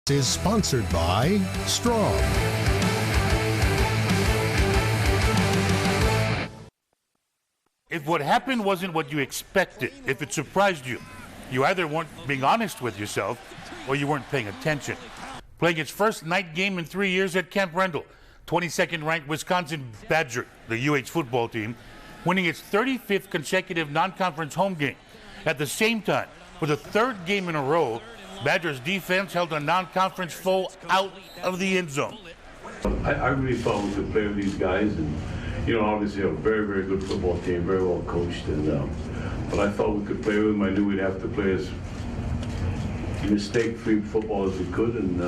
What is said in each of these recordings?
Is sponsored by Strong. If what happened wasn't what you expected, if it surprised you, you either weren't being honest with yourself or you weren't paying attention. Playing its first night game in 3 years at Camp Rendell, 22nd ranked Wisconsin Badger, the UH football team, winning its 35th consecutive non-conference home game. At the same time, for the third game in a row, Badgers defense held a non-conference foe out of the end zone. I really thought we could play with these guys, and obviously a very, very good football team, very well coached, and but I thought we could play with them. I knew we'd have to play as mistake-free football as we could, and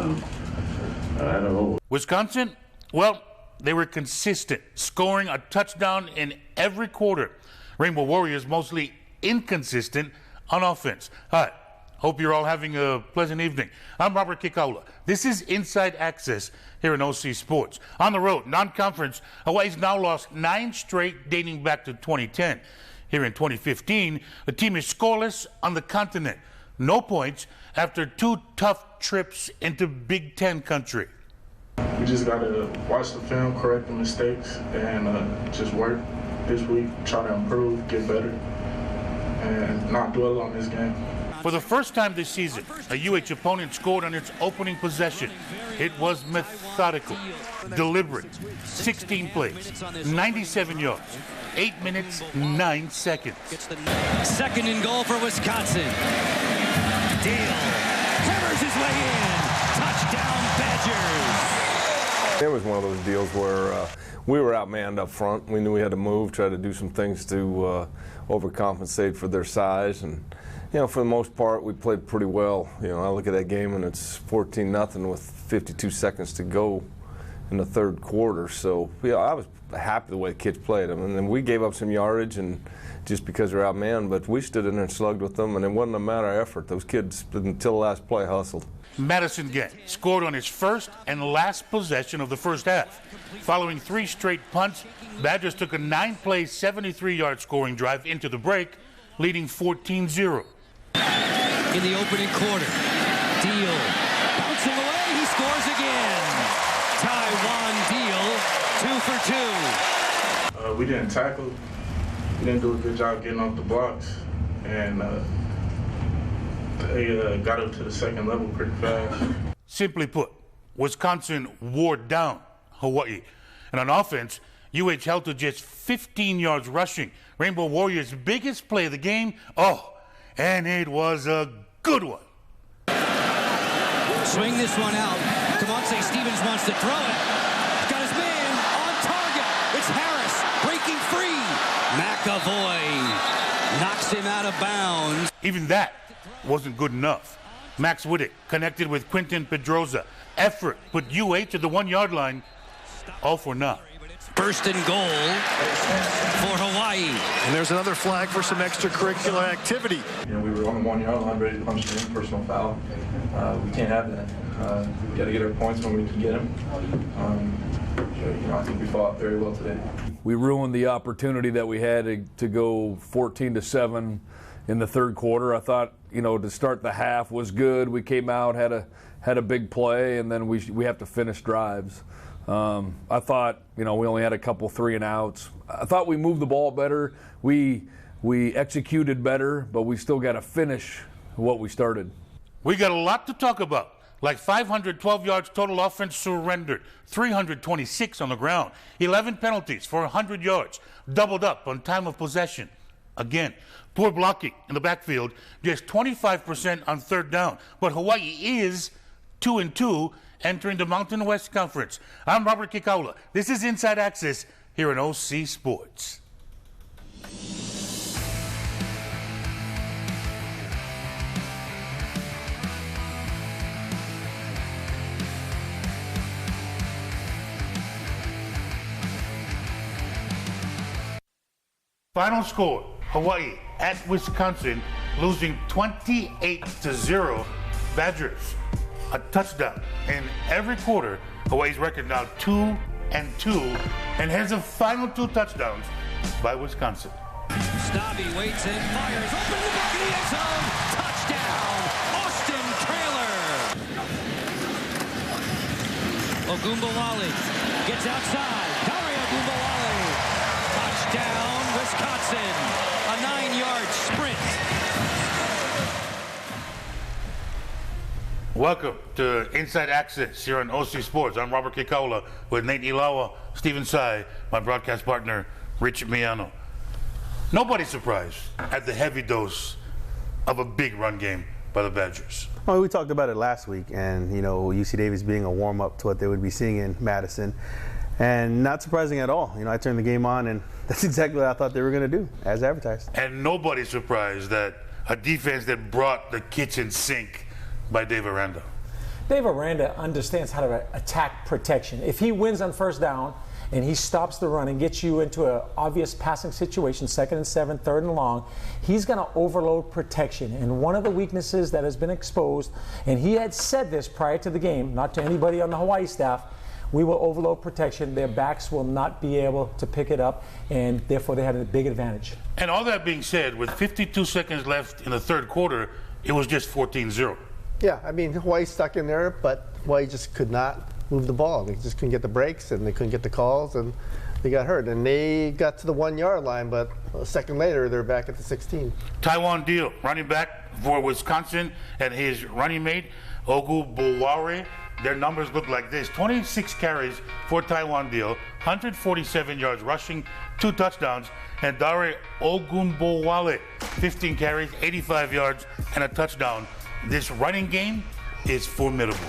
I don't know. Wisconsin, well, they were consistent, scoring a touchdown in every quarter. Rainbow Warriors mostly inconsistent on offense. Hi. Hope you're all having a pleasant evening. I'm Robert Kikaula. This is Inside Access here in OC Sports. On the road, non-conference, Hawaii's now lost 9 straight dating back to 2010. Here in 2015, the team is scoreless on the continent. No points after 2 tough trips into Big Ten country. We just got to watch the film, correct the mistakes, and just work this week, try to improve, get better, and not dwell on this game. For the first time this season, a UH opponent scored on its opening possession. It was methodical, deliberate, 16 plays, 97 yards, 8 minutes, 9 seconds. Second and goal for Wisconsin. Deal hammers his way in. Touchdown, Badgers. It was one of those deals where we were outmanned up front. We knew we had to move, try to do some things to overcompensate for their size, and for the most part, we played pretty well. I look at that game and it's 14-0 with 52 seconds to go in the third quarter. So, I was happy the way the kids played them. And then we gave up some yardage, and just because they're outmanned, but we stood in there and slugged with them, and it wasn't a matter of effort. Those kids, until the last play, hustled. Madison Gang scored on his first and last possession of the first half. Following 3 straight punts, Badgers took a 9-play, 73-yard scoring drive into the break, leading 14-0. In the opening quarter, Deal bouncing away, he scores again. Taiwan Deal, 2 for 2. We didn't tackle, we didn't do a good job getting off the blocks, and they got up to the second level pretty fast. Simply put, Wisconsin wore down Hawaii. And on offense, UH held to just 15 yards rushing. Rainbow Warriors' biggest play of the game, and it was a good one. Swing this one out. Kamante Stevens wants to throw it. Got his man on target. It's Harris breaking free. McAvoy knocks him out of bounds. Even that wasn't good enough. Max Wittek connected with Quinton Pedroza. Effort put UH to the 1-yard line. All for naught. First and goal for Hawaii. And there's another flag for some extracurricular activity. We were on the 1-yard line ready to punch in, personal foul. We can't have that. We got to get our points when we can get them. I think we fought very well today. We ruined the opportunity that we had to go 14-7 in the third quarter. I thought, to start the half was good. We came out, had a big play, and then we have to finish drives. I thought, we only had a couple 3-and-outs. I thought we moved the ball better. We executed better, but we still got to finish what we started. We got a lot to talk about, like 512 yards total offense surrendered, 326 on the ground, 11 penalties for 100 yards, doubled up on time of possession. Again, poor blocking in the backfield, just 25% on third down. But Hawaii is 2-2 entering the Mountain West Conference. I'm Robert Kikaula. This is Inside Access here in OC Sports. Final score, Hawaii at Wisconsin, losing 28-0. Badgers, a touchdown in every quarter. Hawaii's record now 2-2, and has the final 2 touchdowns by Wisconsin. Stabby waits and fires, open the back of the end zone, touchdown, Austin Traylor. Ogunbowale gets outside. Dare Ogunbowale. Touchdown, Wisconsin. A 9-yard sprint. Welcome to Inside Access here on OC Sports. I'm Robert Kikaula with Nate Ilawa, Stephen Tsai, my broadcast partner, Richard Miano. Nobody's surprised at the heavy dose of a big run game by the Badgers. Well, we talked about it last week, and UC Davis being a warm-up to what they would be seeing in Madison, and not surprising at all. I turned the game on, and that's exactly what I thought they were going to do, as advertised. And nobody's surprised that a defense that brought the kitchen sink by Dave Aranda. Dave Aranda understands how to attack protection. If he wins on first down and he stops the run and gets you into an obvious passing situation, 2nd and 7, 3rd and long, he's going to overload protection. And one of the weaknesses that has been exposed, and he had said this prior to the game, not to anybody on the Hawaii staff, we will overload protection. Their backs will not be able to pick it up, and therefore they had a big advantage. And all that being said, with 52 seconds left in the third quarter, it was just 14-0. Yeah, Hawaii stuck in there, but Hawaii just could not move the ball. They just couldn't get the breaks, and they couldn't get the calls, and they got hurt. And they got to the 1-yard line, but a second later, they're back at the 16. Taiwan Deal, running back for Wisconsin, and his running mate, Ogunbowale. Their numbers look like this: 26 carries for Taiwan Deal, 147 yards rushing, 2 touchdowns, and Dare Ogunbowale, 15 carries, 85 yards, and a touchdown. This running game is formidable.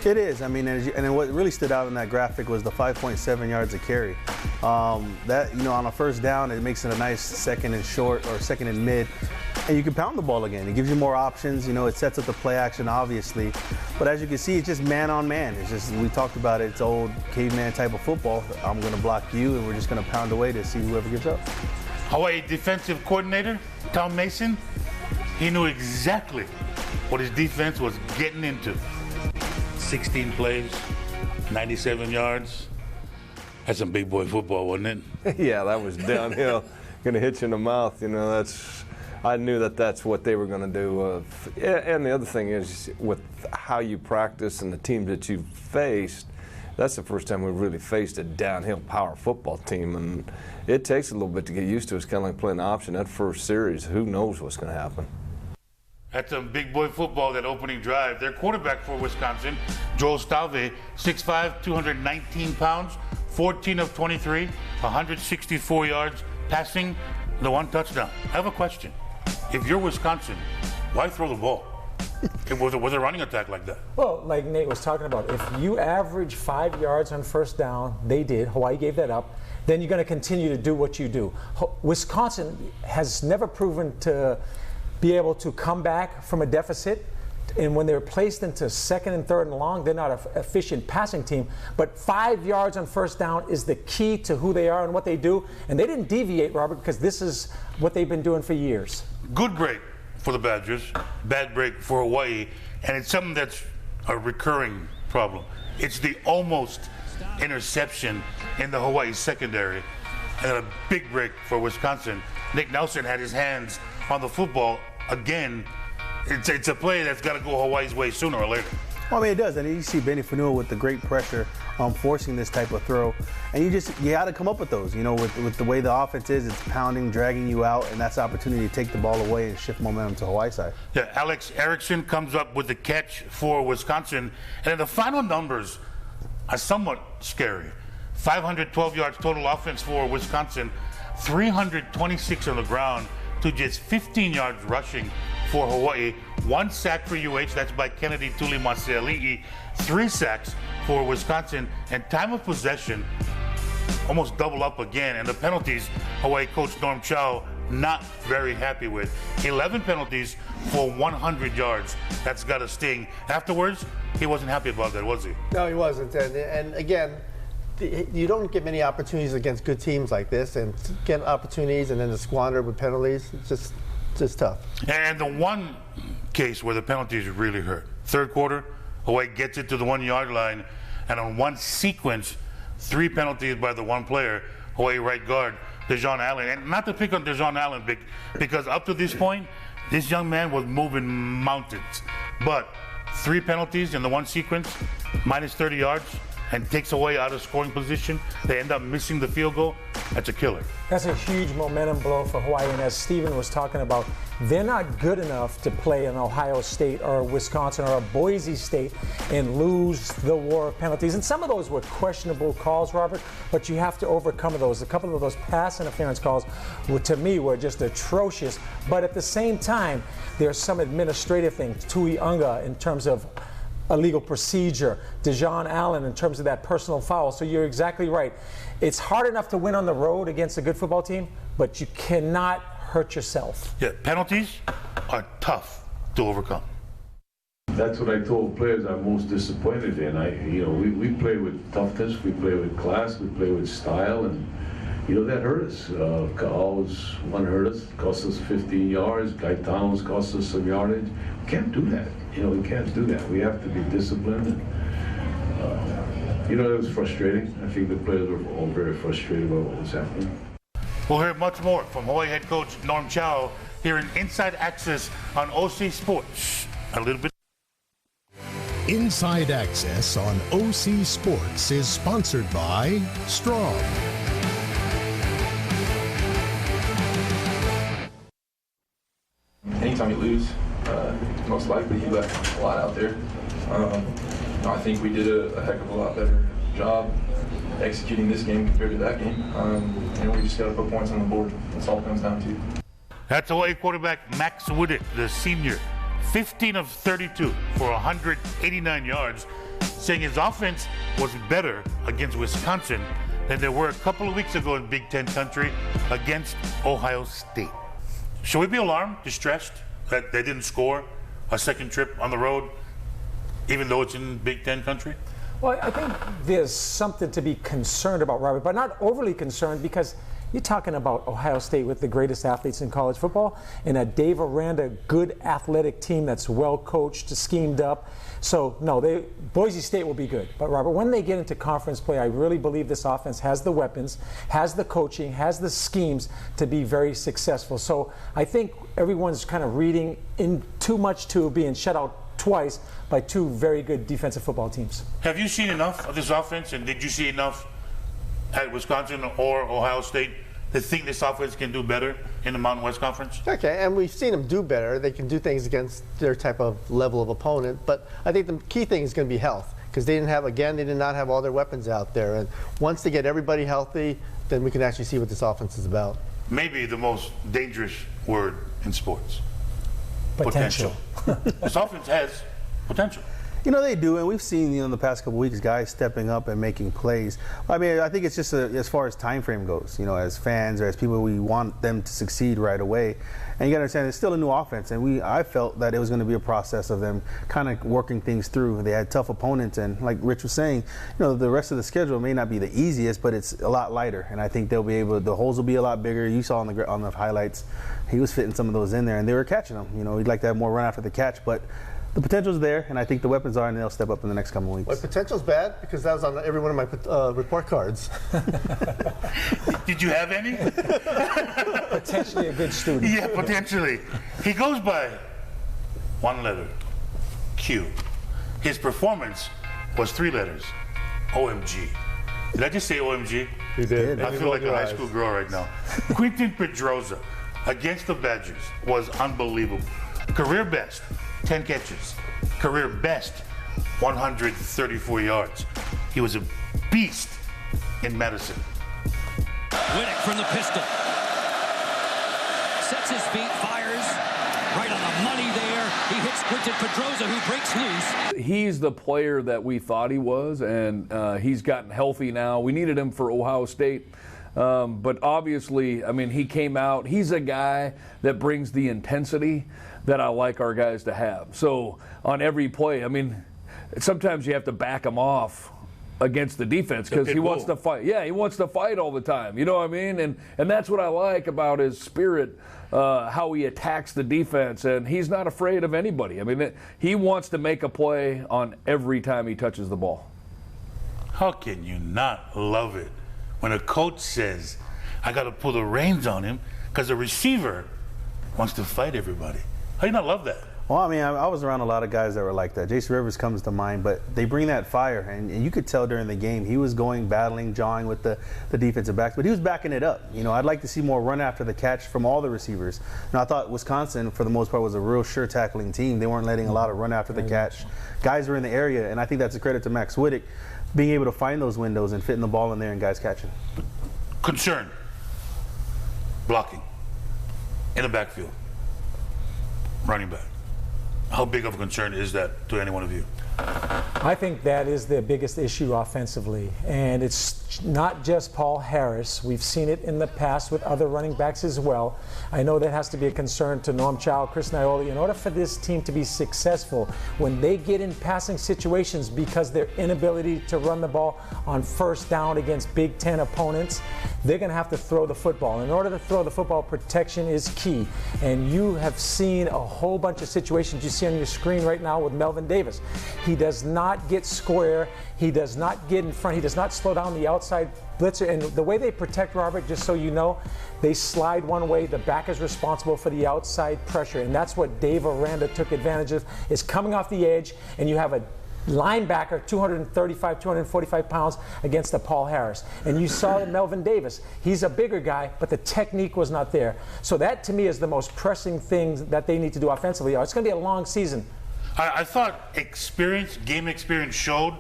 It is. And what really stood out in that graphic was the 5.7 yards a carry. That, on a first down, it makes it a nice second and short or second and mid. And you can pound the ball again. It gives you more options. It sets up the play action, obviously. But as you can see, it's just man on man. It's just, we talked about it, it's old caveman type of football. I'm going to block you, and we're just going to pound away to see whoever gives up. Hawaii defensive coordinator, Tom Mason, he knew exactly what his defense was getting into. 16 plays, 97 yards. That's some big boy football, wasn't it? Yeah, that was downhill. Going to hit you in the mouth. I knew that's what they were going to do. And the other thing is, with how you practice and the teams that you've faced, that's the first time we've really faced a downhill power football team. And it takes a little bit to get used to. It's kind of like playing option. That first series, who knows what's going to happen. That's some big boy football, that opening drive. Their quarterback for Wisconsin, Joel Stave, 6'5", 219 pounds, 14 of 23, 164 yards, passing, the 1 touchdown. I have a question. If you're Wisconsin, why throw the ball? With a running attack like that? Well, like Nate was talking about, if you average 5 yards on first down, they did, Hawaii gave that up, then you're going to continue to do what you do. Wisconsin has never proven to be able to come back from a deficit, and when they're placed into 2nd and 3rd and long, they're not an efficient passing team. But 5 yards on first down is the key to who they are and what they do, and they didn't deviate, Robert, because this is what they've been doing for years. Good break for the Badgers, bad break for Hawaii, and it's something that's a recurring problem. It's the almost interception in the Hawaii secondary, and a big break for Wisconsin. Nick Nelson had his hands on the football. Again, it's a play that's got to go Hawaii's way sooner or later. Well, it does. And you see Benny Fanua with the great pressure forcing this type of throw. And you got to come up with those. With the way the offense is, it's pounding, dragging you out, and that's the opportunity to take the ball away and shift momentum to Hawaii side. Yeah, Alex Erickson comes up with the catch for Wisconsin. And the final numbers are somewhat scary. 512 yards total offense for Wisconsin, 326 on the ground to just 15 yards rushing for Hawaii. 1 sack for UH, that's by Kennedy Tulimaseli'i. 3 sacks for Wisconsin, and time of possession almost double up again. And the penalties, Hawaii coach Norm Chow not very happy with. 11 penalties for 100 yards. That's got to sting. Afterwards, he wasn't happy about that, was he? No, he wasn't. And again, you don't get many opportunities against good teams like this, and get opportunities and then to squander with penalties, it's just tough. And the one case where the penalties really hurt, third quarter, Hawaii gets it to the 1 yard line, and on one sequence, 3 penalties by the one player, Hawaii right guard, Dejon Allen. And not to pick on Dejon Allen, because up to this point, this young man was moving mountains. But 3 penalties in the one sequence, minus 30 yards, and takes away out of scoring position, they end up missing the field goal, that's a killer. That's a huge momentum blow for Hawaii. And as Steven was talking about, they're not good enough to play an Ohio State or a Wisconsin or a Boise State and lose the war of penalties. And some of those were questionable calls, Robert, but you have to overcome those. A couple of those pass interference calls, to me, were just atrocious. But at the same time, there's some administrative things. Tui Unga in terms of a legal procedure, Dejon Allen in terms of that personal foul. So you're exactly right. It's hard enough to win on the road against a good football team, but you cannot hurt yourself. Yeah, penalties are tough to overcome. That's what I told players I'm most disappointed in. We play with toughness, we play with class, we play with style, and that hurt us. Always one hurt us, cost us 15 yards. Gaetano's cost us some yardage. We can't do that. We can't do that. We have to be disciplined. And, it was frustrating. I think the players were all very frustrated about what was happening. We'll hear much more from Hawaii head coach Norm Chow here in Inside Access on OC Sports. A little bit. Inside Access on OC Sports is sponsored by Strong. Anytime you lose, most likely you left a lot out there. I think we did a heck of a lot better job executing this game compared to that game. We just got to put points on the board. That's all it comes down to. That's Hawaii quarterback Max Woodard, the senior, 15 of 32 for 189 yards, saying his offense was better against Wisconsin than they were a couple of weeks ago in Big Ten country against Ohio State. Should we be alarmed, distressed that they didn't score a second trip on the road, even though it's in Big Ten country? Well, I think there's something to be concerned about, Robert, but not overly concerned, because you're talking about Ohio State with the greatest athletes in college football and a Dave Aranda good athletic team that's well coached, schemed up. So, no, Boise State will be good. But, Robert, when they get into conference play, I really believe this offense has the weapons, has the coaching, has the schemes to be very successful. So I think everyone's kind of reading in too much to being shut out twice by two very good defensive football teams. Have you seen enough of this offense, and did you see enough at Wisconsin or Ohio State to think this offense can do better in the Mountain West Conference? Okay, and we've seen them do better. They can do things against their type of level of opponent, but I think the key thing is going to be health, because they did not have all their weapons out there. And once they get everybody healthy, then we can actually see what this offense is about. Maybe the most dangerous word in sports. Potential. This offense has potential. They do, and we've seen in the past couple weeks guys stepping up and making plays. I mean, I think it's just as far as time frame goes. As fans or as people, we want them to succeed right away. And you got to understand, it's still a new offense, and I felt that it was going to be a process of them kind of working things through. They had tough opponents, and like Rich was saying, the rest of the schedule may not be the easiest, but it's a lot lighter, and I think they'll be able. The holes will be a lot bigger. You saw on the highlights, he was fitting some of those in there, and they were catching them. He'd like to have more run after the catch, but the potential's there, and I think the weapons are, and they'll step up in the next couple of weeks. Well, potential's bad because that was on every one of my report cards. Did you have any? Potentially a good student. Yeah, potentially. He goes by one letter, Q. His performance was 3 letters, OMG. Did I just say OMG? You did. I feel like a high school girl right now. Quinton Pedroza against the Badgers was unbelievable. Career best, 10 catches. Career best, 134 yards. He was a beast in Madison. Winnick from the pistol. Sets his feet, fires. Right on the money there. He hits Quinton Pedroza, who breaks loose. He's the player that we thought he was, and he's gotten healthy now. We needed him for Ohio State. But obviously, I mean, he came out. He's a guy that brings the intensity that I like our guys to have. So on every play, I mean, sometimes you have to back him off against the defense because he wants to fight. Yeah, he wants to fight all the time. You know what I mean? And that's what I like about his spirit, how he attacks the defense, and he's not afraid of anybody. I mean, he wants to make a play on every time he touches the ball. How can you not love it when a coach says, I got to pull the reins on him because the receiver wants to fight everybody? How do you not love that? Well, I mean, I was around a lot of guys that were like that. Jason Rivers comes to mind, but they bring that fire, and you could tell during the game he was going, battling, jawing with the defensive backs, but he was backing it up. You know, I'd like to see more run after the catch from all the receivers. Now, I thought Wisconsin, for the most part, was a real sure tackling team. They weren't letting a lot of run after the catch. Guys were in the area, and I think that's a credit to Max Wittek, being able to find those windows and fitting the ball in there and guys catching. Concern. Blocking. In the backfield. Running back. How big of a concern is that to any one of you? I think that is the biggest issue offensively. And it's not just Paul Harris. We've seen it in the past with other running backs as well. I know that has to be a concern to Norm Chow, Chris Naioli. In order for this team to be successful, when they get in passing situations because their inability to run the ball on first down against Big Ten opponents, they're going to have to throw the football. In order to throw the football, protection is key. And you have seen a whole bunch of situations you see on your screen right now with Melvin Davis. He does not get square. He does not get in front. He does not slow down the outside blitzer. And the way they protect Robert, just so you know, they slide one way. The back is responsible for the outside pressure. And that's what Dave Aranda took advantage of, is coming off the edge, and you have a linebacker, 235, 245 pounds against the Paul Harris. And you saw Melvin Davis. He's a bigger guy, but the technique was not there. So that, to me, is the most pressing thing that they need to do offensively. It's going to be a long season. I thought game experience showed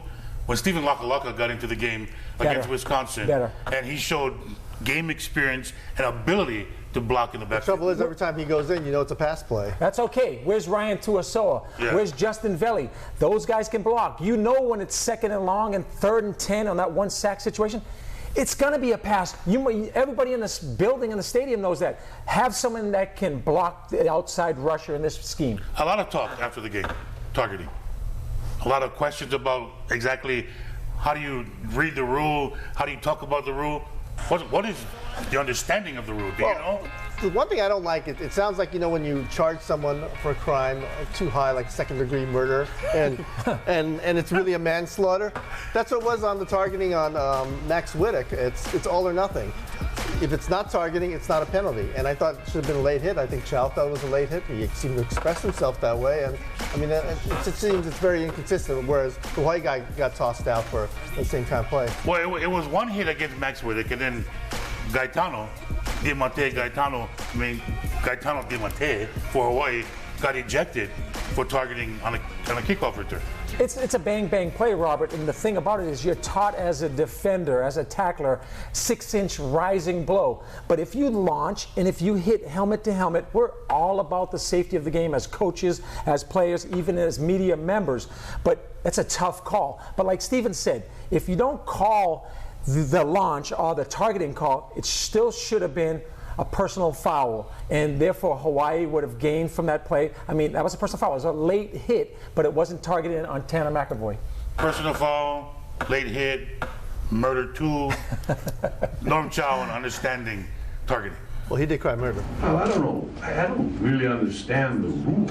when Stephen Lakalaka got into the game against Wisconsin. And he showed game experience and ability to block in the back. The trouble is, every time he goes in, you know it's a pass play. That's okay. Where's Ryan Tuasoa? Yeah. Where's Justin Veli? Those guys can block. You know when it's 2nd and long and 3rd and 10 on that one sack situation, it's going to be a pass. Everybody in this building, in the stadium, knows that. Have someone that can block the outside rusher in this scheme. A lot of talk after the game, targeting. A lot of questions about exactly how do you read the rule, how do you talk about the rule. What is the understanding of the rule? Do you know? The one thing I don't like, it sounds like, you know, when you charge someone for a crime too high, like 2nd-degree murder, and it's really a manslaughter. That's what it was on the targeting on Max Wittek. It's all or nothing. If it's not targeting, it's not a penalty. And I thought it should have been a late hit. I think Chow thought it was a late hit. He seemed to express himself that way. And I mean, it seems it's very inconsistent. Whereas the white guy got tossed out for the same kind of play. Well, it was one hit against Max Wittek, and then Gaetano Diamante for Hawaii got ejected for targeting on a kickoff return. It's a bang-bang play, Robert, and the thing about it is you're taught as a defender, as a tackler, 6-inch rising blow. But if you launch and if you hit helmet to helmet, we're all about the safety of the game as coaches, as players, even as media members. But it's a tough call. But like Steven said, if you don't call the launch or the targeting call, it still should have been a personal foul, and therefore Hawaii would have gained from that play. I mean, that was a personal foul. It was a late hit, but it wasn't targeted on Tanner McEvoy. Personal foul, late hit, murder tool. Norm Chow and understanding targeting. Well, he did cry murder. Well, I don't know. I don't really understand the rule.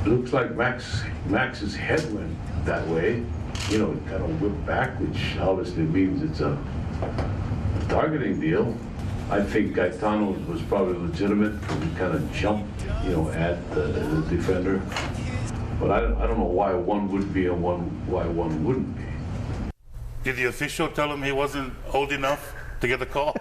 It looks like Max's head went that way. You know, it kind of whipped back, which obviously means it's a targeting deal. I think Gaetano was probably legitimate because he kind of jumped, you know, at the defender. But I don't know why one would be and why one wouldn't be. Did the official tell him he wasn't old enough to get the call?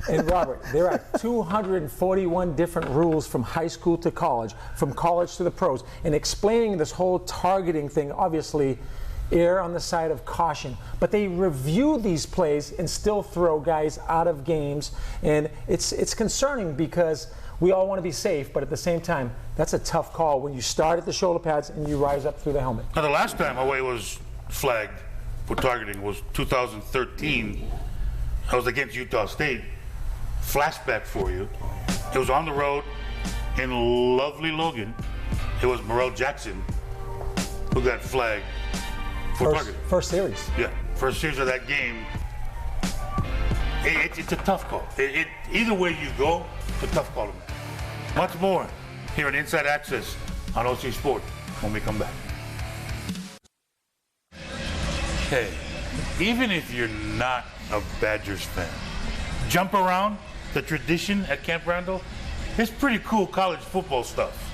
And Robert, there are 241 different rules from high school to college, from college to the pros. And explaining this whole targeting thing, obviously, err on the side of caution. But they review these plays and still throw guys out of games. And it's concerning because we all want to be safe, but at the same time, that's a tough call when you start at the shoulder pads and you rise up through the helmet. Now, the last time Hawaii was flagged for targeting was 2013. I was against Utah State. Flashback for you. It was on the road in lovely Logan. It was Morrell Jackson who got flagged for targeting. First series. Yeah, first series of that game. It's a tough call. Either way you go, it's a tough call to make. Much more here on Inside Access on OC Sport when we come back. Hey, even if you're not a Badgers fan, jump around, the tradition at Camp Randall, It's pretty cool college football stuff.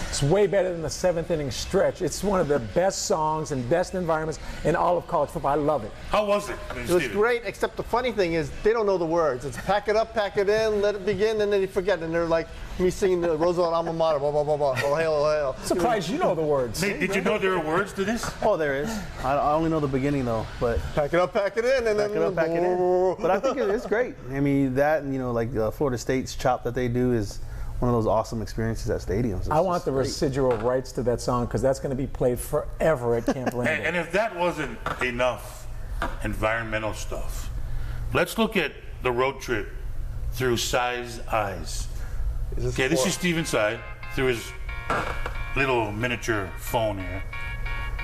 It's way better than the 7th inning stretch. It's one of the best songs and best environments in all of college football. I love it. How was it? It was great, except the funny thing is they don't know the words. It's pack it up, pack it in, let it begin, and then they forget. And they're like me singing the Roosevelt Alma Mater, blah, blah, blah, blah. Oh, hail, oh, hail. Surprised you know the words. Nate, did you know there were words to this? Oh, there is. I only know the beginning, though. But pack it up, pack it in, and then pack it up, pack it in. But I think it's great. I mean, that, and, you know, like Florida State's chop that they do is one of those awesome experiences at stadiums. I want the residual rights to that song because that's going to be played forever at Camp Randall. And if that wasn't enough environmental stuff, let's look at the road trip through Cy's eyes. Okay, this is Stephen Sy through his little miniature phone here.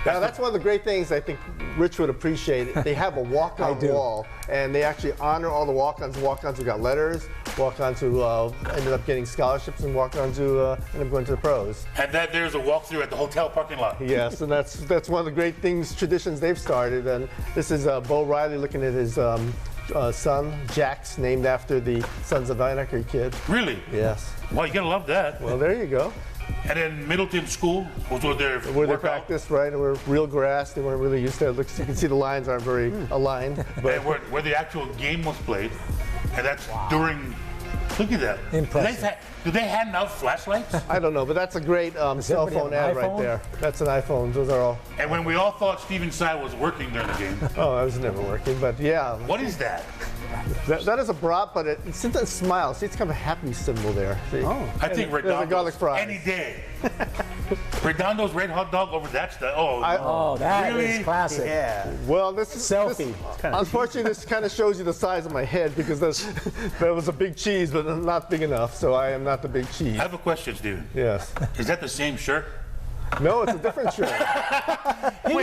Now, that's one of the great things I think Rich would appreciate. They have a walk-on wall, and they actually honor all the walk-ons. Walk-ons who got letters, walk-ons who ended up getting scholarships, and walk-ons who ended up going to the pros. And that there's a walkthrough at the hotel parking lot. Yes, and that's one of the great things, traditions they've started. And this is Bo Riley looking at his son, Jax, named after the Sons of Anarchy kid. Really? Yes. Well, you gotta love that. Well, there you go. And then Middleton School was where they practiced, right? And we're real grass. They weren't really used to it. Looks, you can see the lines aren't very aligned. But where the actual game was played, and that's during. Look at that. Impressive. Do they hand out flashlights? I don't know, but that's a great cell phone ad right there. That's an iPhone. Those are all. And when we all thought Stephen Sy was working during the game. Oh, I was never working, but yeah. What is that? That is a brat, but it's a smile. See, it's kind of a happy symbol there. See? Oh, I think Redondo's any day. Redondo's red hot dog over that stuff. That really? is classic. Yeah. Well, this is selfie. Unfortunately, this kind of shows you the size of my head because that was a big cheese, but not big enough. So I am not the big cheese. I have a question, Steven. Yes. Is that the same shirt? No, it's a different shirt. He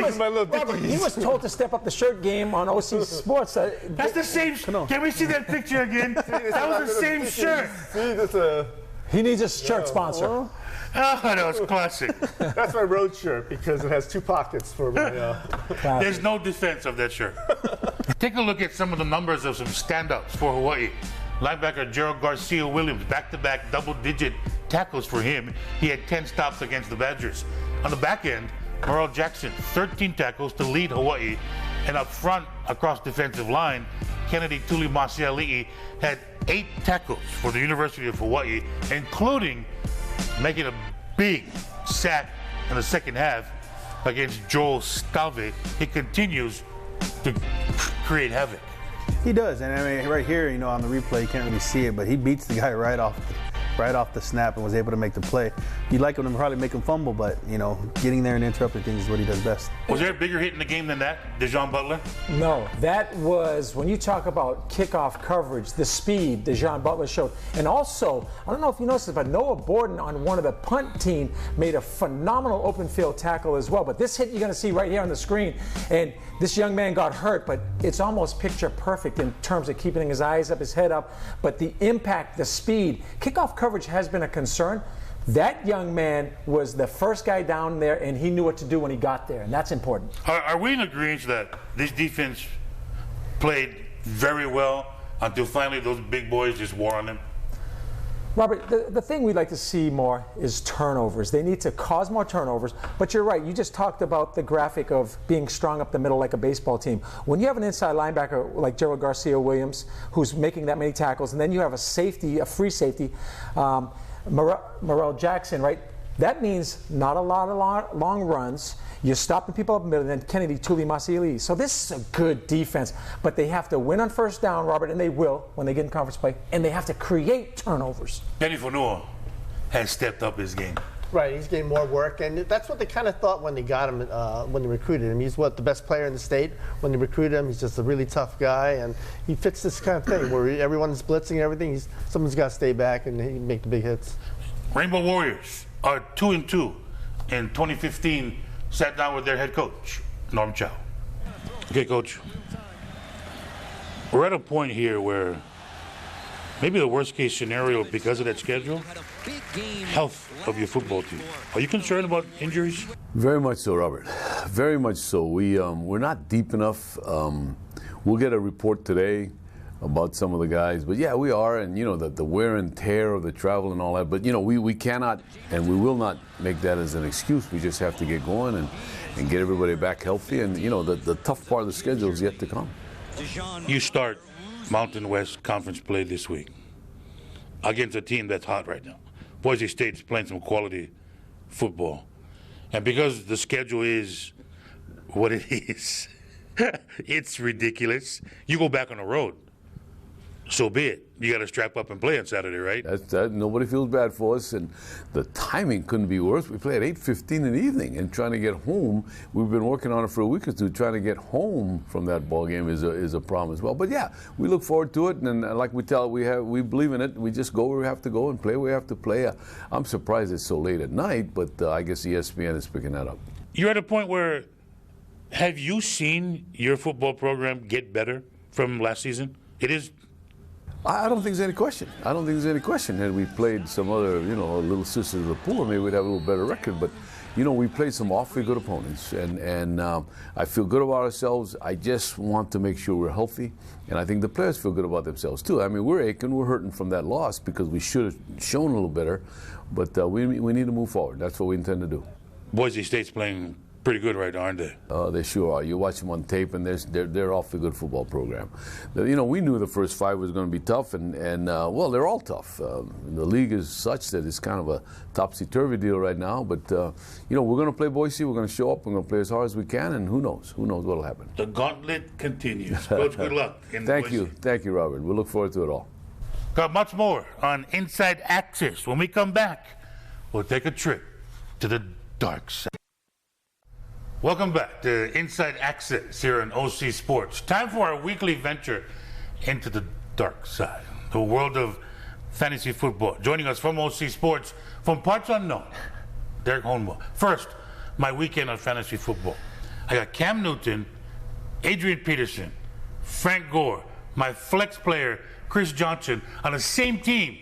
was told to step up the shirt game on OC Sports. That's the same. Can we see that picture again? That was the same shirt. See, he needs a shirt sponsor. Oh, that was classic. That's my road shirt because it has 2 pockets for my. There's no defense of that shirt. Take a look at some of the numbers of some stand-ups for Hawaii. Linebacker Gerald Garcia Williams, back-to-back double-digit tackles for him. He had 10 stops against the Badgers. On the back end, Merle Jackson, 13 tackles to lead Hawaii. And up front, across defensive line, Kennedy Tulimasiali'i had 8 tackles for the University of Hawaii, including making a big sack in the second half against Joel Stave. He continues to create havoc. He does, and I mean, right here, you know, on the replay, you can't really see it, but he beats the guy right off the snap and was able to make the play. You'd like him to probably make him fumble, but, you know, getting there and interrupting things is what he does best. Was there a bigger hit in the game than that, DeJean Butler? No, that was, when you talk about kickoff coverage, the speed DeJean Butler showed. And also, I don't know if you noticed this, but Noah Borden on one of the punt team made a phenomenal open field tackle as well. But this hit you're going to see right here on the screen, and this young man got hurt, but it's almost picture perfect in terms of keeping his eyes up, his head up. But the impact, the speed, kickoff coverage has been a concern. That young man was the first guy down there, and he knew what to do when he got there, and that's important. Are we in agreement that this defense played very well until finally those big boys just wore on them? Robert, the thing we'd like to see more is turnovers. They need to cause more turnovers, but you're right. You just talked about the graphic of being strong up the middle like a baseball team. When you have an inside linebacker like Gerald Garcia Williams, who's making that many tackles, and then you have a safety, a free safety, Merle Jackson, right? That means not a lot of long runs. You're stopping people up in the middle, and then Kennedy Tulimasiali'i. So this is a good defense, but they have to win on first down, Robert, and they will when they get in conference play, and they have to create turnovers. Kenny Fonua has stepped up his game. Right, he's getting more work, and that's what they kind of thought when they got him, when they recruited him. He's the best player in the state. When they recruited him, he's just a really tough guy, and he fits this kind of thing where everyone's blitzing and everything. Someone's got to stay back and he make the big hits. Rainbow Warriors are 2-2 in 2015. Sat down with their head coach, Norm Chow. Okay, Coach. We're at a point here where maybe the worst case scenario because of that schedule, health of your football team. Are you concerned about injuries? Very much so, Robert. Very much so. We're not deep enough. We'll get a report today about some of the guys. But yeah, we are, and the wear and tear of the travel and all that. But we cannot and we will not make that as an excuse. We just have to get going and get everybody back healthy. And the tough part of the schedule is yet to come. You start Mountain West Conference play this week against a team that's hot right now. Boise State's playing some quality football. And because the schedule is what it is, it's ridiculous. You go back on the road. So be it. You got to strap up and play on Saturday, right? Nobody feels bad for us, and the timing couldn't be worse. We play at 8:15 in the evening, and trying to get home. We've been working on it for a week or two. Trying to get home from that ball game is a problem as well. But yeah, we look forward to it, and like we believe in it. We just go where we have to go and play where we have to play. I'm surprised it's so late at night, but I guess ESPN is picking that up. You're at a point where, have you seen your football program get better from last season? It is. I don't think there's any question. Had we played some other, little sisters of the poor, maybe we'd have a little better record. But, we played some awfully good opponents, and I feel good about ourselves. I just want to make sure we're healthy, and I think the players feel good about themselves too. I mean, we're aching, we're hurting from that loss because we should have shown a little better, but we need to move forward. That's what we intend to do. Boise State's playing pretty good right now, aren't they? They sure are. You watch them on tape, and they're awfully good football program. We knew the first 5 was going to be tough, and they're all tough. The league is such that it's kind of a topsy-turvy deal right now. But we're going to play Boise. We're going to show up. We're going to play as hard as we can, and who knows what'll happen. The gauntlet continues. Coach, good luck. Thank you, Robert. We look forward to it all. Got much more on Inside Access. When we come back, we'll take a trip to the dark side. Welcome back to Inside Access here on OC Sports. Time for our weekly venture into the dark side, the world of fantasy football. Joining us from OC Sports, from parts unknown, Derek Holmwell. First, my weekend on fantasy football. I got Cam Newton, Adrian Peterson, Frank Gore, my flex player, Chris Johnson, on the same team.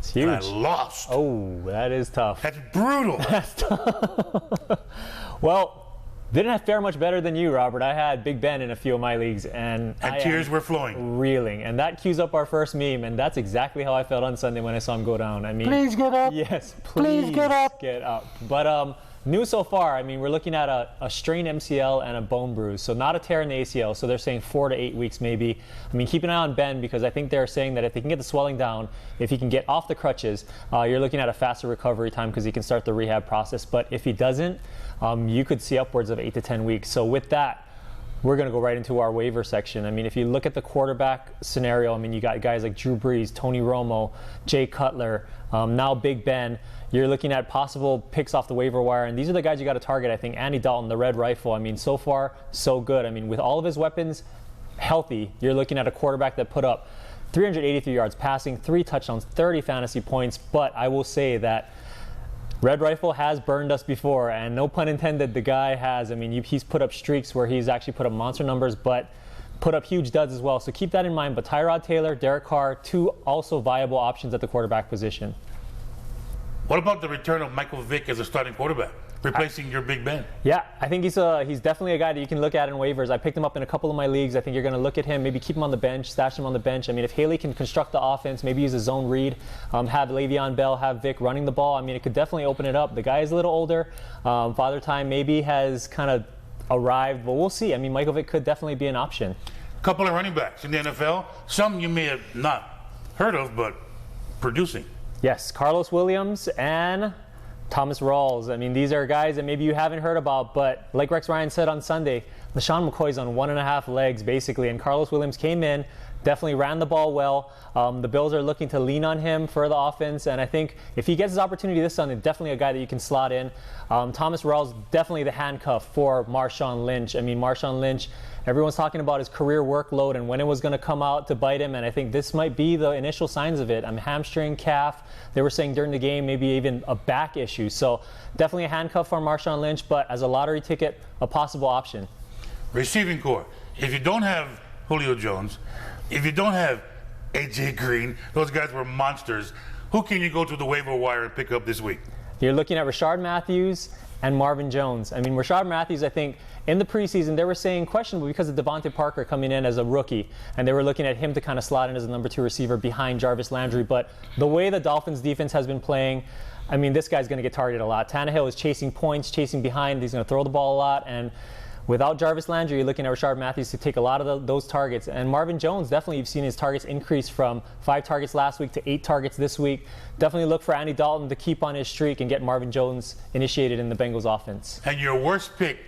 It's huge. And I lost. Oh, that is tough. That's brutal. That's tough. Well, didn't fare much better than you, Robert. I had Big Ben in a few of my leagues, and tears were flowing. Reeling. And that cues up our first meme, and that's exactly how I felt on Sunday when I saw him go down. I mean, please get up. Yes, please get up. Get up. But news so far, I mean, we're looking at a strained MCL and a bone bruise, so not a tear in the ACL. So they're saying 4 to 8 weeks maybe. I mean, keep an eye on Ben because I think they're saying that if they can get the swelling down, if he can get off the crutches, you're looking at a faster recovery time because he can start the rehab process. But if he doesn't, you could see upwards of 8 to 10 weeks. So with that, we're going to go right into our waiver section. I mean, if you look at the quarterback scenario, I mean, you got guys like Drew Brees, Tony Romo, Jay Cutler, now Big Ben. You're looking at possible picks off the waiver wire, and these are the guys you got to target. I think Andy Dalton, the Red Rifle. I mean, so far, so good. I mean, with all of his weapons healthy, you're looking at a quarterback that put up 383 yards passing, 3 touchdowns, 30 fantasy points. But I will say that Red Rifle has burned us before, and no pun intended, the guy has. I mean, he's put up streaks where he's actually put up monster numbers, but put up huge duds as well. So keep that in mind. But Tyrod Taylor, Derek Carr, 2 also viable options at the quarterback position. What about the return of Michael Vick as a starting quarterback, replacing your Big Ben? Yeah, I think he's definitely a guy that you can look at in waivers. I picked him up in a couple of my leagues. I think you're going to look at him, maybe keep him on the bench, stash him on the bench. I mean, if Haley can construct the offense, maybe use a zone read, have Le'Veon Bell, have Vick running the ball. I mean, it could definitely open it up. The guy is a little older. Father Time maybe has kind of arrived, but we'll see. I mean, Michael Vick could definitely be an option. A couple of running backs in the NFL. Some you may have not heard of, but producing. Yes, Carlos Williams and Thomas Rawls. I mean, these are guys that maybe you haven't heard about, but like Rex Ryan said on Sunday, LaShawn McCoy's on 1.5 legs, basically, and Carlos Williams came in, definitely ran the ball well. The Bills are looking to lean on him for the offense, and I think if he gets his opportunity this Sunday, definitely a guy that you can slot in. Thomas Rawls, definitely the handcuff for Marshawn Lynch. I mean, Marshawn Lynch, everyone's talking about his career workload and when it was going to come out to bite him, and I think this might be the initial signs of it. Hamstring, calf. They were saying during the game maybe even a back issue. So definitely a handcuff for Marshawn Lynch, but as a lottery ticket, a possible option. Receiving core. If you don't have Julio Jones, if you don't have A.J. Green, those guys were monsters. Who can you go to the waiver wire and pick up this week? You're looking at Rashard Matthews and Marvin Jones. I mean, Rashard Matthews, I think, in the preseason, they were saying questionable because of Devontae Parker coming in as a rookie, and they were looking at him to kind of slot in as a number 2 receiver behind Jarvis Landry. But the way the Dolphins defense has been playing, I mean, this guy's going to get targeted a lot. Tannehill is chasing points, chasing behind. He's going to throw the ball a lot, and without Jarvis Landry, you're looking at Rashard Matthews to take a lot of those targets. And Marvin Jones, definitely you've seen his targets increase from 5 targets last week to 8 targets this week. Definitely look for Andy Dalton to keep on his streak and get Marvin Jones initiated in the Bengals offense. And your worst pick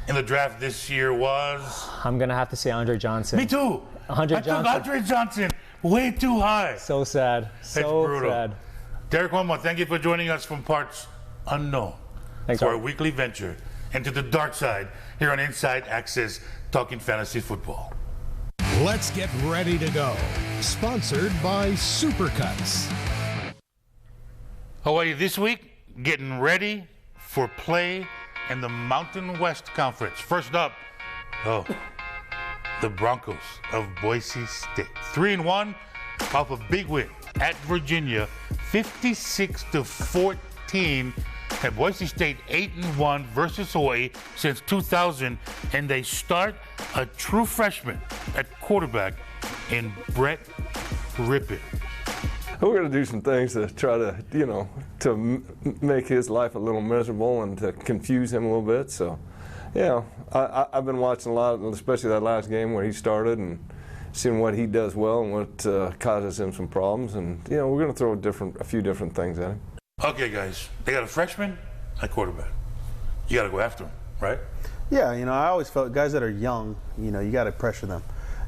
in the draft this year was? I'm going to have to say Andre Johnson. Me too. I took Andre Johnson way too high. So sad. So brutal. sad. Derek Wilmot, thank you for joining us from parts unknown. Thanks, for Robert. our weekly venture into the dark side here on Inside Access, talking fantasy football. Let's get ready to go. Sponsored by Supercuts. Hawaii this week, getting ready for play in the Mountain West Conference. First up, the Broncos of Boise State. 3-1 off a big win at Virginia, 56-14. And Boise State 8-1 versus Hawaii since 2000, and they start a true freshman at quarterback in Brett Rippon. We're going to do some things to try to, make his life a little miserable and to confuse him a little bit. So, I've been watching a lot, especially that last game where he started, and seeing what he does well and what causes him some problems. And, we're going to throw a few different things at him. Okay, guys, they got a freshman at quarterback. You got to go after him, right? Yeah, I always felt guys that are young, you got to pressure them.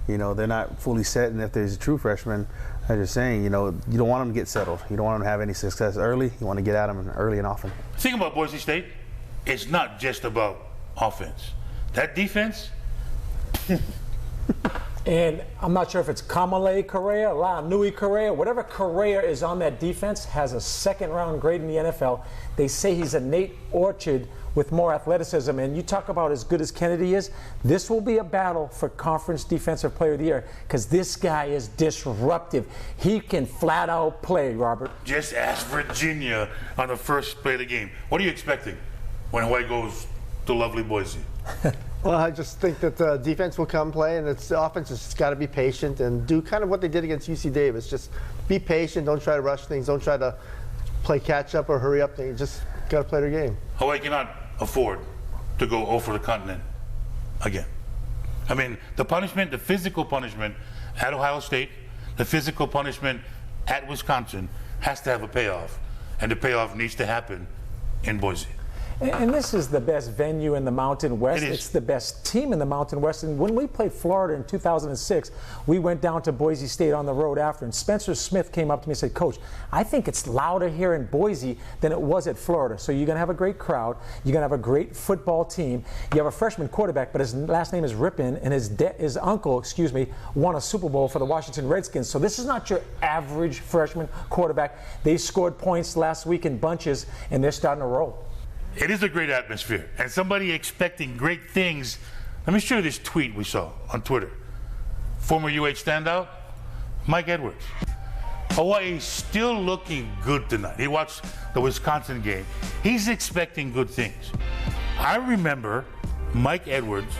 They're not fully set, and if there's a true freshman, as you're saying, you don't want them to get settled. You don't want them to have any success early. You want to get at them early and often. The thing about Boise State, it's not just about offense. That defense. And I'm not sure if it's Kamale Correa, Laanui Correa, whatever Correa is on that defense has a second-round grade in the NFL. They say he's a Nate Orchard with more athleticism. And you talk about as good as Kennedy is, this will be a battle for Conference Defensive Player of the Year because this guy is disruptive. He can flat out play, Robert. Just ask Virginia on the first play of the game. What are you expecting when Hawaii goes to lovely Boise? Well, I just think that the defense will come play, and the offense has got to be patient and do kind of what they did against UC Davis. Just be patient. Don't try to rush things. Don't try to play catch-up or hurry up things. Just got to play their game. Hawaii cannot afford to go over the continent again. I mean, the punishment, the physical punishment at Ohio State, the physical punishment at Wisconsin has to have a payoff, and the payoff needs to happen in Boise. And this is the best venue in the Mountain West. It is. It's the best team in the Mountain West. And when we played Florida in 2006, we went down to Boise State on the road after. And Spencer Smith came up to me and said, Coach, I think it's louder here in Boise than it was at Florida. So you're going to have a great crowd. You're going to have a great football team. You have a freshman quarterback, but his last name is Rippon, and his uncle, won a Super Bowl for the Washington Redskins. So this is not your average freshman quarterback. They scored points last week in bunches, and they're starting to roll. It is a great atmosphere, and somebody expecting great things. Let me show you this tweet we saw on Twitter. Former UH standout, Mike Edwards. Hawaii still looking good tonight. He watched the Wisconsin game. He's expecting good things. I remember Mike Edwards.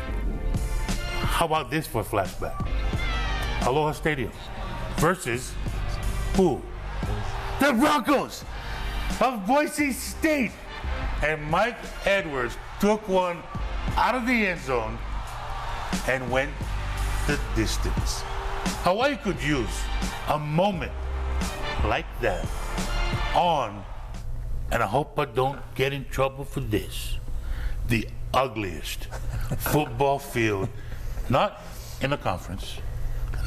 How about this for a flashback? Aloha Stadium versus who? The Broncos of Boise State. And Mike Edwards took one out of the end zone and went the distance. Hawaii could use a moment like that on, and I hope I don't get in trouble for this, the ugliest football field, not in the conference,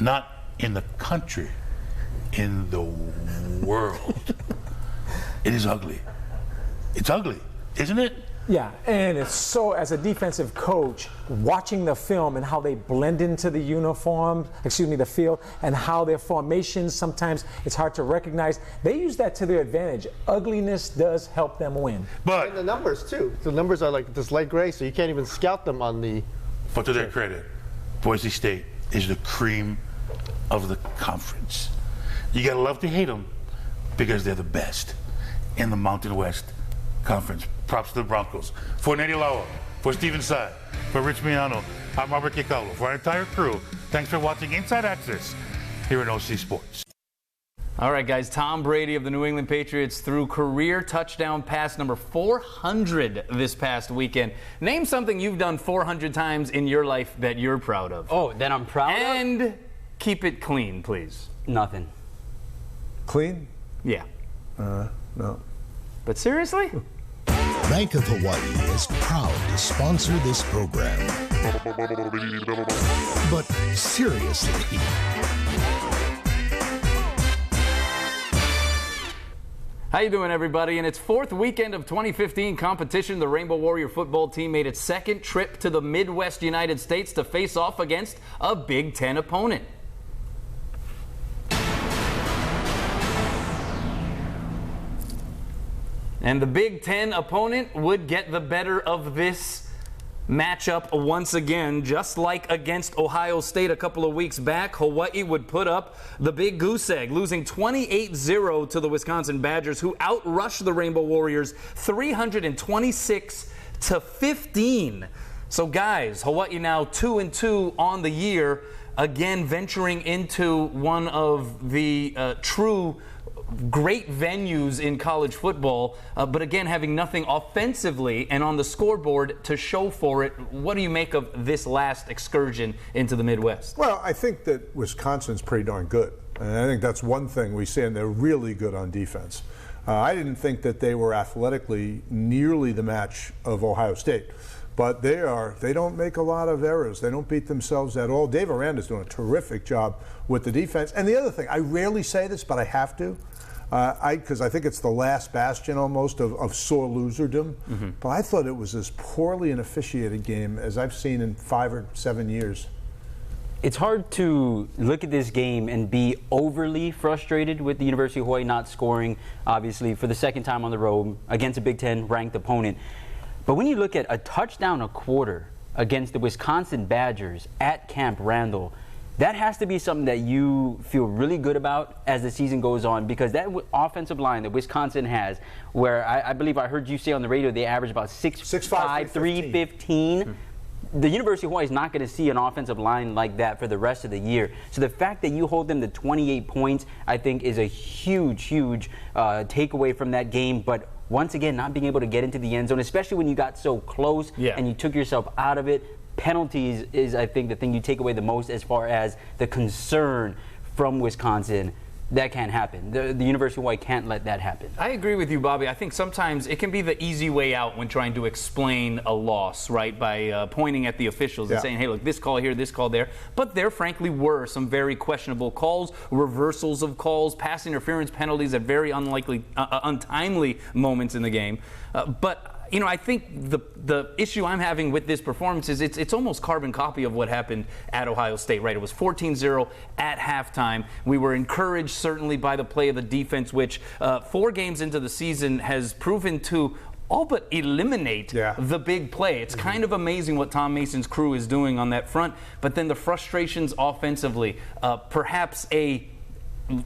not in the country, in the world. It is ugly. It's ugly. Isn't it? Yeah, and it's so, as a defensive coach, watching the film and how they blend into the the field, and how their formations, sometimes it's hard to recognize. They use that to their advantage. Ugliness does help them win. But and the numbers, too. The numbers are like this light gray, so you can't even scout them on the... But to their credit, Boise State is the cream of the conference. You gotta love to hate them because they're the best in the Mountain West Conference. Props to the Broncos. For Nady Lawa, for Steven Tsai, for Rich Miano, I'm Robert Kikalo. For our entire crew, thanks for watching Inside Access here at OC Sports. All right, guys, Tom Brady of the New England Patriots threw career touchdown pass number 400 this past weekend. Name something you've done 400 times in your life that you're proud of. Oh, that I'm proud of? And keep it clean, please. Nothing. Clean? Yeah. No. But seriously? Bank of Hawaii is proud to sponsor this program. But seriously. How you doing, everybody? In its fourth weekend of 2015 competition, the Rainbow Warrior football team made its second trip to the Midwest United States to face off against a Big Ten opponent. And the Big Ten opponent would get the better of this matchup once again. Just like against Ohio State a couple of weeks back, Hawaii would put up the big goose egg, losing 28-0 to the Wisconsin Badgers, who outrushed the Rainbow Warriors 326-15. So guys, Hawaii now 2-2 on the year, again venturing into one of the true great venues in college football, but again having nothing offensively and on the scoreboard to show for it. What do you make of this last excursion into the Midwest? Well, I think that Wisconsin's pretty darn good. And I think that's one thing we see, and they're really good on defense. I didn't think that they were athletically nearly the match of Ohio State. But they don't make a lot of errors. They don't beat themselves at all. Dave Aranda's doing a terrific job with the defense. And the other thing, I rarely say this, but I have to, because I think it's the last bastion almost of sore loserdom. Mm-hmm. But I thought it was as poorly an officiated game as I've seen in 5 or 7 years. It's hard to look at this game and be overly frustrated with the University of Hawaii not scoring, obviously, for the second time on the road against a Big Ten ranked opponent. But when you look at a touchdown a quarter against the Wisconsin Badgers at Camp Randall, that has to be something that you feel really good about as the season goes on, because that offensive line that Wisconsin has, where I believe I heard you say on the radio they average about 6'5", 315. The University of Hawaii is not going to see an offensive line like that for the rest of the year. So the fact that you hold them to 28 points, I think, is a huge, huge takeaway from that game. But once again, not being able to get into the end zone, especially when you got so close and you took yourself out of it. Penalties is, I think, the thing you take away the most as far as the concern from Wisconsin. That can't happen. The University of Hawaii can't let that happen. I agree with you, Bobby. I think sometimes it can be the easy way out when trying to explain a loss, right, by pointing at the officials and saying, hey, look, this call here, this call there. But there, frankly, were some very questionable calls, reversals of calls, pass interference penalties at very untimely moments in the game. But you know, I think the issue I'm having with this performance is it's almost carbon copy of what happened at Ohio State, right? It was 14-0 at halftime. We were encouraged certainly by the play of the defense, which 4 games into the season has proven to all but eliminate the big play. It's kind of amazing what Tom Mason's crew is doing on that front. But then the frustrations offensively, perhaps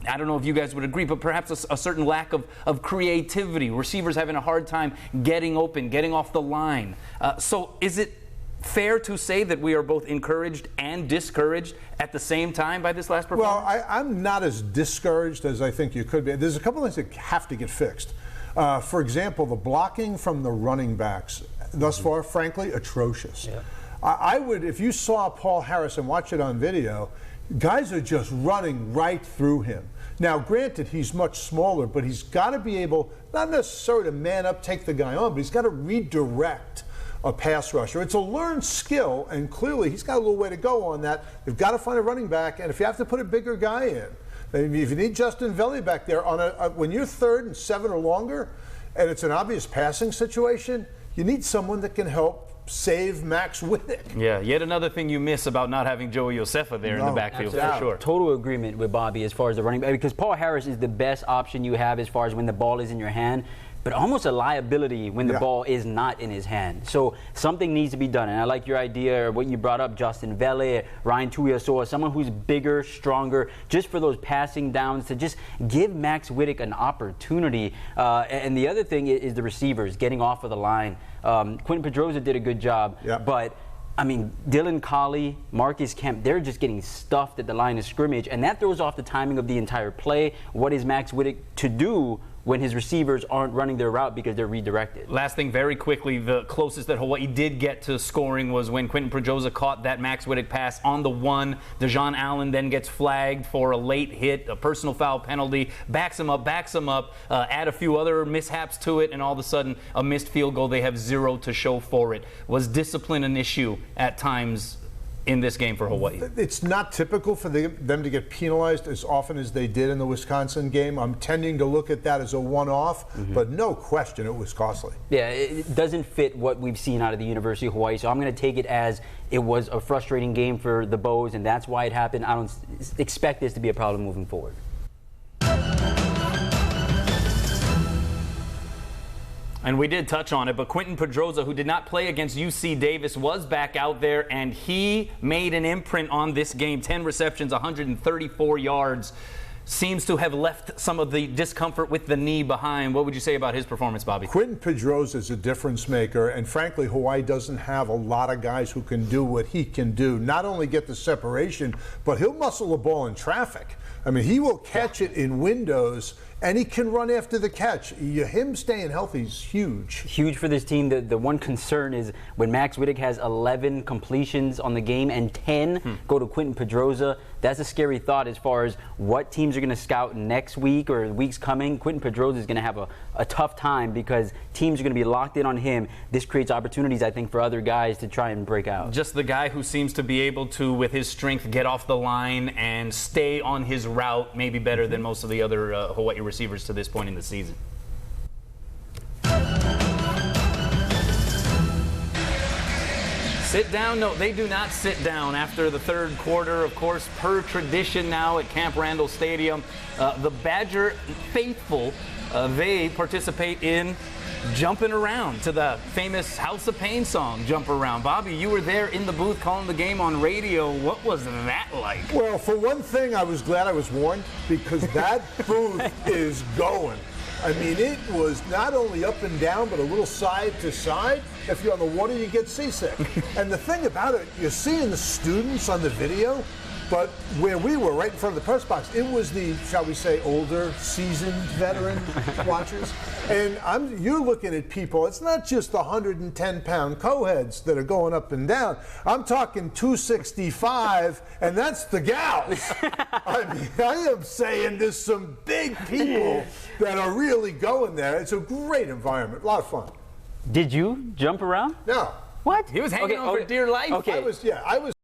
I don't know if you guys would agree, but perhaps a certain lack of creativity. Receivers having a hard time getting open, getting off the line. So is it fair to say that we are both encouraged and discouraged at the same time by this last performance? Well, I'm not as discouraged as I think you could be. There's a couple of things that have to get fixed. For example, the blocking from the running backs thus far, frankly, atrocious. Yeah. I would, if you saw Paul Harris and watch it on video, guys are just running right through him. Now, granted, he's much smaller, but he's got to be able, not necessarily to man up, take the guy on, but he's got to redirect a pass rusher. It's a learned skill, and clearly he's got a little way to go on that. They've got to find a running back, and if you have to put a bigger guy in, if you need Justin Veli back there, when you're 3rd and 7 or longer, and it's an obvious passing situation, you need someone that can help save Max Whittick. Yeah, yet another thing you miss about not having Joey Josefa there in the backfield, for sure. Total agreement with Bobby as far as the running back, because Paul Harris is the best option you have as far as when the ball is in your hand. but almost a liability when the ball is not in his hand. So something needs to be done. And I like your idea, or what you brought up, Justin Vele, Ryan Tuiasoa, someone who's bigger, stronger, just for those passing downs, to just give Max Wittek an opportunity. And the other thing is the receivers getting off of the line. Quentin Pedroza did a good job, but I mean, Dylan Collie, Marcus Kemp, they're just getting stuffed at the line of scrimmage, and that throws off the timing of the entire play. What is Max Wittek to do when his receivers aren't running their route because they're redirected? Last thing, very quickly, the closest that Hawaii did get to scoring was when Quentin Pedroza caught that Max Wittek pass on the 1. Dejon Allen then gets flagged for a late hit, a personal foul penalty, backs him up, add a few other mishaps to it, and all of a sudden a missed field goal. They have 0 to show for it. Was discipline an issue at times in this game for Hawaii? It's not typical for them to get penalized as often as they did in the Wisconsin game. I'm tending to look at that as a one-off, but no question it was costly. Yeah, it doesn't fit what we've seen out of the University of Hawaii, so I'm going to take it as it was a frustrating game for the Bows, and that's why it happened. I don't expect this to be a problem moving forward. And we did touch on it, but Quentin Pedroza, who did not play against UC Davis, was back out there, and he made an imprint on this game. 10 receptions, 134 yards. Seems to have left some of the discomfort with the knee behind. What would you say about his performance, Bobby? Quentin Pedroza is a difference maker, and frankly, Hawaii doesn't have a lot of guys who can do what he can do. Not only get the separation, but he'll muscle the ball in traffic. I mean, he will catch it in windows, and he can run after the catch. Him staying healthy is huge. Huge for this team. The one concern is when Max Wittek has 11 completions on the game and 10 go to Quentin Pedroza. That's a scary thought as far as what teams are going to scout next week or the weeks coming. Quentin Pedroza is going to have a tough time because teams are going to be locked in on him. This creates opportunities, I think, for other guys to try and break out. Just the guy who seems to be able to, with his strength, get off the line and stay on his route, maybe better than most of the other Hawaii receivers to this point in the season. Sit down? No, they do not sit down after the third quarter. Of course, per tradition now at Camp Randall Stadium, the Badger faithful, they participate in jumping around to the famous House of Pain song, Jump Around. Bobby, you were there in the booth calling the game on radio. What was that like? Well, for one thing, I was glad I was warned because that booth is going. I mean, it was not only up and down, but a little side to side. If you're on the water, you get seasick. And the thing about it, you're seeing the students on the video, but where we were, right in front of the press box, it was the, shall we say, older, seasoned veteran watchers. And you're looking at people, it's not just the 110-pound co-heads that are going up and down. I'm talking 265, and that's the gals. I mean, I am saying there's some big people that are really going there. It's a great environment, a lot of fun. Did you jump around? No. What? He was hanging on for dear life. Okay. I was